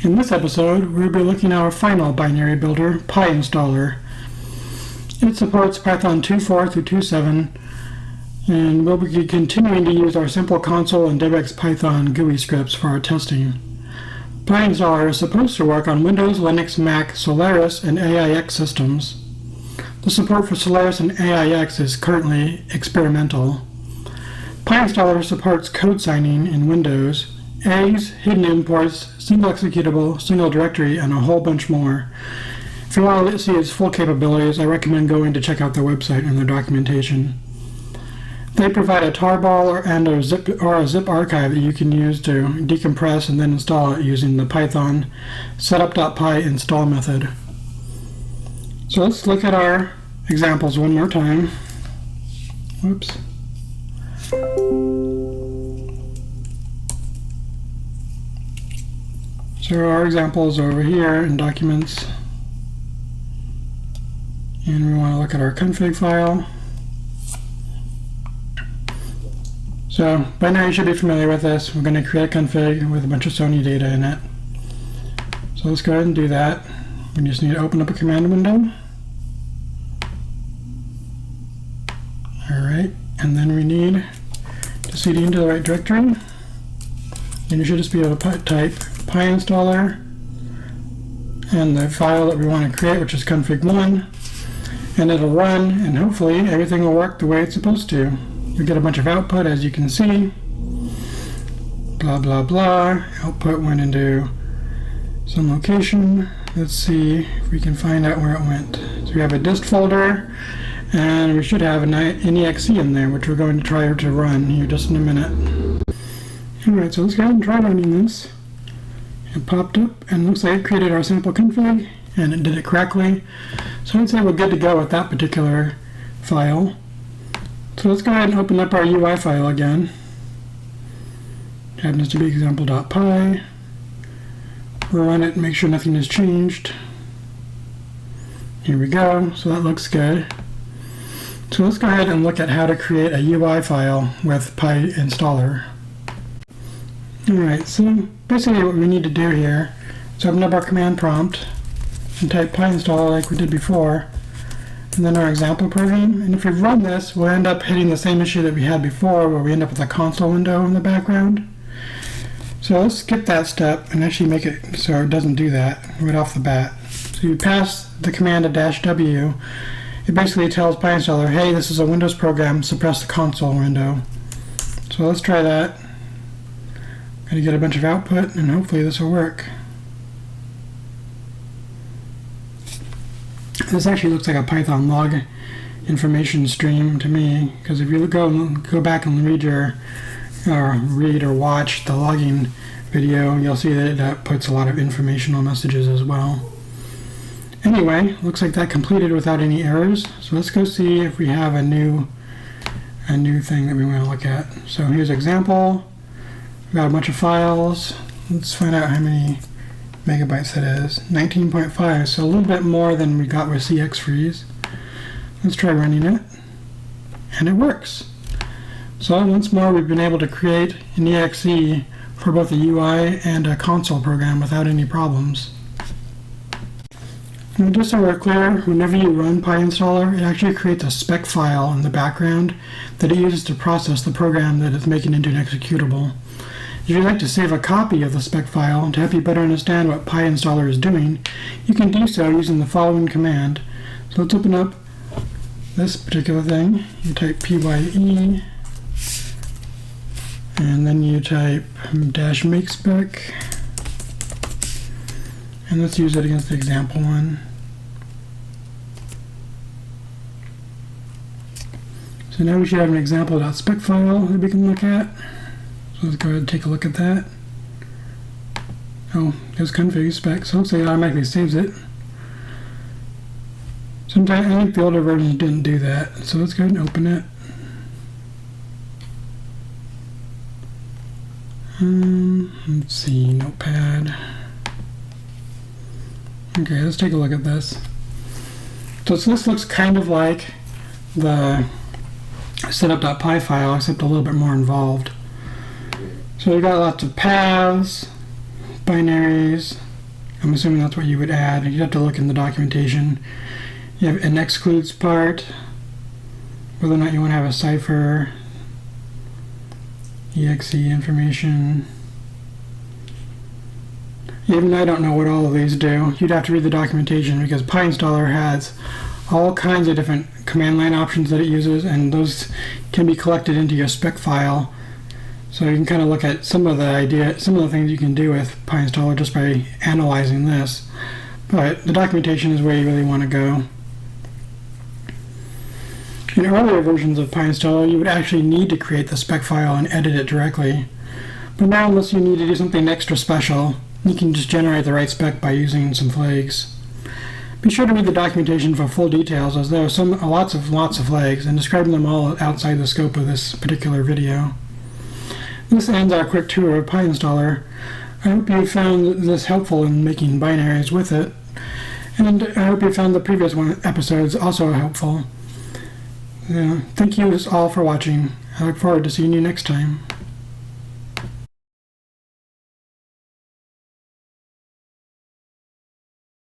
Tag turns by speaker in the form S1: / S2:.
S1: In this episode, we'll be looking at our final binary builder, PyInstaller. It supports Python 2.4 through 2.7, and we'll be continuing to use our simple console and DevX Python GUI scripts for our testing. PyInstaller is supposed to work on Windows, Linux, Mac, Solaris, and AIX systems. The support for Solaris and AIX is currently experimental. PyInstaller supports code signing in Windows, eggs, hidden imports, single executable, single directory, and a whole bunch more. If you want to see its full capabilities, I recommend going to check out their website and their documentation. They provide a tarball and a zip archive that you can use to decompress and then install it using the Python setup.py install method. So let's look at our examples one more time. Whoops. So our examples are over here in Documents, and we want to look at our config file. So by now you should be familiar with this. We're going to create a config with a bunch of Sony data in it. So let's go ahead and do that. We just need to open up a command window. Alright, and then we need to cd into the right directory. And you should just be able to type PyInstaller and the file that we want to create, which is config1, and it'll run, and hopefully everything will work the way it's supposed to. You get a bunch of output, as you can see. Blah blah blah. Output went into some location. Let's see if we can find out where it went. So we have a dist folder, and we should have an .exe in there, which we're going to try to run here just in a minute. Alright, so let's go ahead and try running this. It popped up and looks like it created our sample config, and it did it correctly. So I'd say we're good to go with that particular file. So let's go ahead and open up our UI file again. It happens to be example.py. We'll run it and make sure nothing has changed. Here we go, so that looks good. So let's go ahead and look at how to create a UI file with PyInstaller. Alright, so basically what we need to do here is open up our command prompt and type PyInstaller like we did before, and then our example program. And if we run this, we'll end up hitting the same issue that we had before, where we end up with a console window in the background. So let's skip that step and actually make it so it doesn't do that right off the bat. So you pass the command to -w. It basically tells PyInstaller, hey, this is a Windows program, suppress the console window. So let's try that. Going to get a bunch of output, and hopefully this will work. This actually looks like a Python log information stream to me, because if you go back and read or watch the logging video, you'll see that it puts a lot of informational messages as well. Anyway, looks like that completed without any errors. So let's go see if we have a new thing that we want to look at. So here's example. We've got a bunch of files. Let's find out how many megabytes that is. 19.5, so a little bit more than we got with CX freeze. Let's try running it, and it works. So once more, we've been able to create an exe for both a UI and a console program without any problems. Now, just so we're clear, whenever you run PyInstaller, it actually creates a spec file in the background that it uses to process the program that it's making into an executable. If you'd like to save a copy of the spec file to help you better understand what PyInstaller is doing, you can do so using the following command. So let's open up this particular thing. You type pye, and then you type -makespec, and let's use it against the example one. So now we should have an example.spec file that we can look at. So let's go ahead and take a look at that. Oh, there's config spec, so it looks like it automatically saves it. Sometimes I think the older versions didn't do that, so let's go ahead and open it. Let's see, Notepad. Okay, let's take a look at this. So this looks kind of like the setup.py file, except a little bit more involved. So we've got lots of paths, binaries, I'm assuming that's what you would add. You'd have to look in the documentation. You have an excludes part, whether or not you want to have a cipher, exe information. Even I don't know what all of these do. You'd have to read the documentation because PyInstaller has all kinds of different command line options that it uses, and those can be collected into your spec file. So you can kind of look at some of the things you can do with PyInstaller just by analyzing this. But the documentation is where you really want to go. In earlier versions of PyInstaller, you would actually need to create the spec file and edit it directly. But now, unless you need to do something extra special, you can just generate the right spec by using some flags. Be sure to read the documentation for full details, as there are lots of flags, and describing them all outside the scope of this particular video. This ends our quick tour of PyInstaller. I hope you found this helpful in making binaries with it, and I hope you found the previous episodes also helpful. Thank you all for watching. I look forward to seeing you next time.